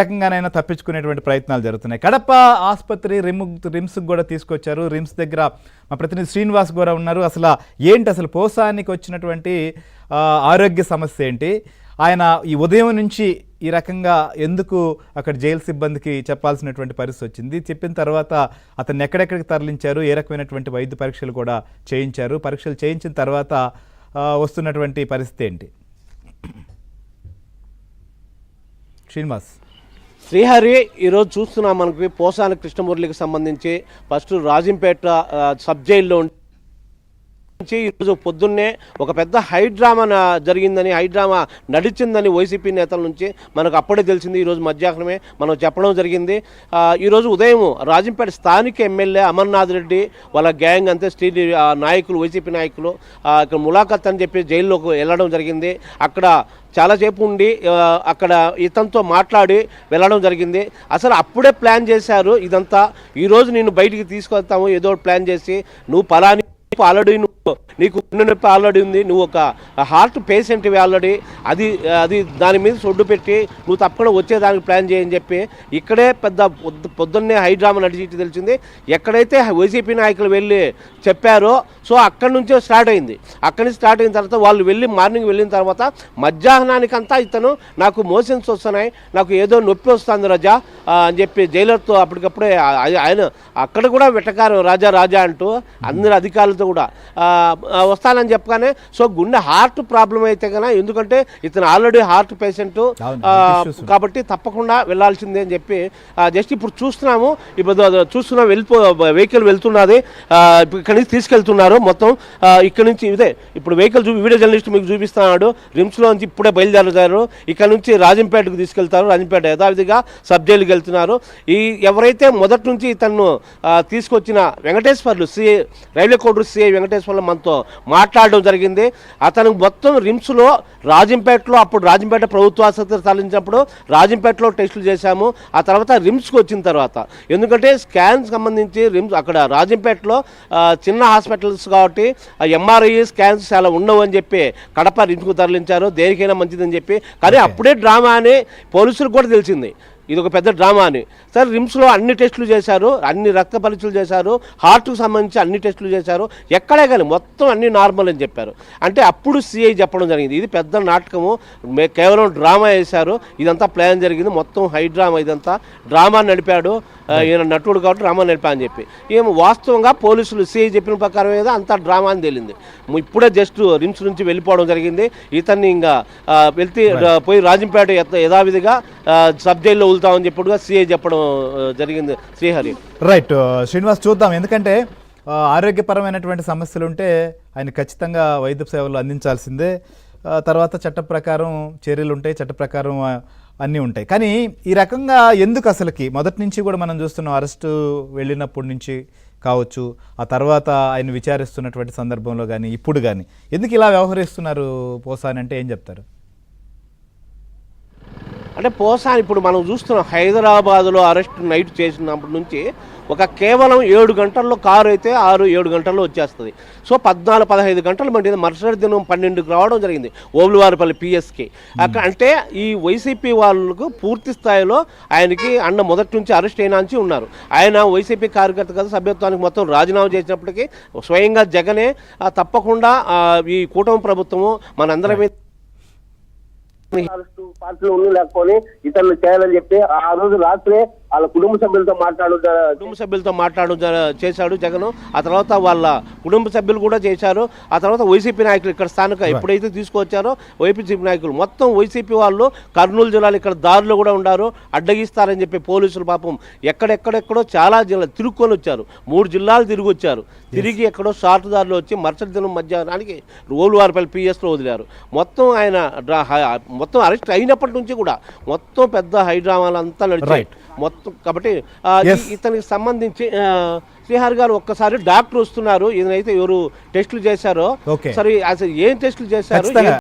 రకంగానైనా తప్పించుకునేటువంటి ప్రయత్నాలు జరుగుతున్నాయి. కడప ఆసుపత్రి రిమ్స్ కూడా తీసుకొచ్చారు. రిమ్స్ దగ్గర మా ప్రతినిధి శ్రీనివాస్ కూడా ఉన్నారు. అసలు పోసానికి వచ్చినటువంటి ఆరోగ్య సమస్య ఏంటి, ఆయన ఈ ఉదయం నుంచి ఈ రకంగా ఎందుకు అక్కడ జైలు సిబ్బందికి చెప్పాల్సినటువంటి పరిస్థితి వచ్చింది, చెప్పిన తర్వాత అతన్ని ఎక్కడెక్కడికి తరలించారు, ఏ రకమైనటువంటి వైద్య పరీక్షలు కూడా చేయించారు, పరీక్షలు చేయించిన తర్వాత వస్తున్నటువంటి పరిస్థితి ఏంటి? శ్రీనివాస్. శ్రీహరి, ఈరోజు చూస్తున్నాం మనకి పోసాని కృష్ణమురళికి సంబంధించి ఫస్ట్ రాజంపేట సబ్ జైల్లో ఈరోజు పొద్దున్నే ఒక పెద్ద హైడ్రామా జరిగిందని, హైడ్రామా నడిచిందని వైసీపీ నేతల నుంచి మనకు అప్పుడే తెలిసింది. ఈరోజు మధ్యాహ్నమే మనం చెప్పడం జరిగింది. ఈరోజు ఉదయం రాజంపేట స్థానిక ఎమ్మెల్యే అమర్నాథ్ రెడ్డి వాళ్ళ గ్యాంగ్ అంతే నాయకులు, వైసీపీ నాయకులు ఇక్కడ ములాఖత్ అని చెప్పి జైల్లోకి వెళ్ళడం జరిగింది. అక్కడ చాలాసేపు ఉండి అక్కడ ఇతనితో మాట్లాడి వెళ్ళడం జరిగింది. అసలు అప్పుడే ప్లాన్ చేశారు ఇదంతా. ఈరోజు నేను బయటికి తీసుకొస్తాము ఏదో ప్లాన్ చేసి, నువ్వు పలాని ఆల్రెడీ నీకు గుండె నొప్పి ఆల్రెడీ ఉంది, నువ్వు ఒక హార్ట్ పేషెంట్వి ఆల్రెడీ, అది దాని మీద సొడ్డు పెట్టి నువ్వు తప్పకుండా వచ్చేదానికి ప్లాన్ చేయని చెప్పి ఇక్కడే పొద్దున్నే హైడ్రామా నడిచి తెలిసింది. ఎక్కడైతే వైసీపీ నాయకులు వెళ్ళి చెప్పారో సో అక్కడి నుంచే స్టార్ట్ అయింది. అక్కడి నుంచి స్టార్ట్ అయిన తర్వాత వాళ్ళు మార్నింగ్ వెళ్ళిన తర్వాత మధ్యాహ్నానికంతా ఇతను నాకు మోషన్స్ వస్తున్నాయి, నాకు ఏదో నొప్పి వస్తుంది రజా అని చెప్పి జైలర్తో అప్పటికప్పుడే ఆయన అక్కడ కూడా వెటకారం రాజా అంటూ అందరి అధికారులతో కూడా వస్తానని చెప్పగానే సో గుండె హార్ట్ ప్రాబ్లం అయితే కన్నా, ఎందుకంటే ఇతను ఆల్రెడీ హార్ట్ పేషెంట్ కాబట్టి తప్పకుండా వెళ్లాల్సిందే అని చెప్పి జస్ట్ ఇప్పుడు చూస్తున్నాము. ఇప్పుడు వెహికల్ వెళ్తున్నది, ఇక్కడి నుంచి తీసుకెళ్తున్నారు మొత్తం. ఇక్కడ నుంచి ఇదే ఇప్పుడు వెహికల్ వీడియో జర్నలిస్ట్ మీకు చూపిస్తున్నాడు. రిమ్స్లో నుంచి ఇప్పుడే బయలుదేరుతారు. ఇక్కడ నుంచి రాజంపేటకు తీసుకెళ్తారు. రాజంపేట యథావిధిగా సబ్ జైలుకి వెళ్తున్నారు. ఎవరైతే మొదటి నుంచి ఇతను తీసుకొచ్చిన Venkateswarlu CI, railway court CI Venkateswarlu మనతో మాట్లాడడం జరిగింది. అతను మొత్తం రిమ్స్లో రాజంపేటలో, అప్పుడు రాజంపేట ప్రభుత్వ ఆసుపత్రి తరలించినప్పుడు రాజంపేటలో టెస్టులు చేశాము. ఆ తర్వాత రిమ్స్కి వచ్చిన తర్వాత, ఎందుకంటే స్కాన్ సంబంధించి రిమ్స్ అక్కడ రాజంపేటలో చిన్న హాస్పిటల్స్ కాబట్టి ఎంఆర్ఐ స్కాన్స్ చాలా ఉండవు అని చెప్పి కడప రిమ్స్కు తరలించారు, దేనికైనా మంచిదని చెప్పి. కానీ అప్పుడే డ్రామా అని పోలీసులకు కూడా తెలిసింది, ఇది ఒక పెద్ద డ్రామా అని. సార్ రిమ్స్లో అన్ని టెస్టులు చేశారు, అన్ని రక్త పరీక్షలు చేశారు, హార్ట్కు సంబంధించి అన్ని టెస్టులు చేశారు, ఎక్కడే కానీ మొత్తం అన్ని నార్మల్ అని చెప్పారు. అంటే అప్పుడు సిఐ చెప్పడం జరిగింది, ఇది పెద్ద నాటకము, కేవలం డ్రామా వేశారు, ఇదంతా ప్లాన్ జరిగింది, మొత్తం హైడ్రామా, ఇదంతా డ్రామా నడిపాడు ఈయన నటుడు కాబట్టి డ్రామా నడిపా అని చెప్పి. ఏమో వాస్తవంగా పోలీసులు సిఐ చెప్పిన ప్రకారం ఏదో అంతా డ్రామా అని తేలింది. ఇప్పుడే జస్ట్ రిమ్స్ నుంచి వెళ్ళిపోవడం జరిగింది. ఇతన్ని ఇంకా పోయి రాజంపేట యథావిధిగా సబ్ జైల్లో వదులుతామని చెప్పుడుగా సిఐ చెప్పడం జరిగింది. శ్రీహరి. రైట్ శ్రీనివాస్, చూద్దాం. ఎందుకంటే ఆరోగ్యపరమైనటువంటి సమస్యలు ఉంటే ఆయన ఖచ్చితంగా వైద్య సేవలు అందించాల్సిందే. తర్వాత చట్ట ప్రకారం చర్యలు ఉంటాయి, చట్ట ప్రకారం అన్నీ ఉంటాయి. కానీ ఈ రకంగా ఎందుకు అసలుకి మొదటి నుంచి కూడా మనం చూస్తున్నాం, అరెస్టు వెళ్ళినప్పటి నుంచి కావచ్చు, ఆ తర్వాత ఆయన విచారిస్తున్నటువంటి సందర్భంలో కానీ ఇప్పుడు కానీ ఎందుకు ఇలా వ్యవహరిస్తున్నారు పోసాని అంటే ఏం చెప్తారు? అంటే పోసాని ఇప్పుడు మనం చూస్తున్నాం, హైదరాబాద్లో అరెస్ట్ నైట్ చేసినప్పటి నుంచి కేవలం 7 గంటల్లో కారు అయితే 6-7 గంటల్లో వచ్చేస్తుంది. సో 14-15 గంటలు పట్టింది. మరుసటి దినం 12కి రావడం జరిగింది ఓబులవారిపల్లి పిఎస్కి. అంటే ఈ వైసీపీ వాళ్ళకు పూర్తి స్థాయిలో ఆయనకి మొదటి నుంచి అరెస్ట్ అయినా నుంచి ఉన్నారు. ఆయన వైసీపీ కార్యకర్త కదా, సభ్యత్వానికి మొత్తం రాజీనామా చేసినప్పటికీ స్వయంగా జగనే తప్పకుండా ఈ కూటమి ప్రభుత్వము మనందరం పార్టీలో ఉండి లేకపోతే ఇతరులు చేయాలని చెప్పి ఆ రోజు రాత్రే వాళ్ళ కుటుంబ సభ్యులతో మాట్లాడు చేశాడు జగన్. ఆ తర్వాత వాళ్ళ కుటుంబ సభ్యులు కూడా చేశారు. ఆ తర్వాత వైసీపీ నాయకులు ఇక్కడ స్థానిక ఎప్పుడైతే తీసుకొచ్చారో వైసీపీ నాయకులు మొత్తం వైసీపీ వాళ్ళు కర్నూలు జిల్లాలో ఇక్కడ దారిలో కూడా ఉన్నారు, అడ్డగిస్తారని చెప్పి పోలీసులు పాపం ఎక్కడెక్కడెక్కడో చాలా జిల్లాలు తిరుక్కొని వచ్చారు, 3 జిల్లాలు తిరిగి వచ్చారు. తిరిగి ఎక్కడో షార్ట్ దారిలో వచ్చి మరుసటి దినం మధ్యాహ్నానికి ఓబులవారిపల్లి పిఎస్లో వదిలారు. మొత్తం అరెస్ట్ అయినప్పటి నుంచి కూడా మొత్తం పెద్ద హైడ్రామాలు అంతా నడిచాయి మొత్తం. కాబట్టి ఇతనికి సంబంధించి శ్రీహరి గారు ఒక్కసారి డాక్టర్ వస్తున్నారు, ఇదైతే ఎవరు టెస్టులు చేశారో సరే అసలు ఏం టెస్టులు చేశారు?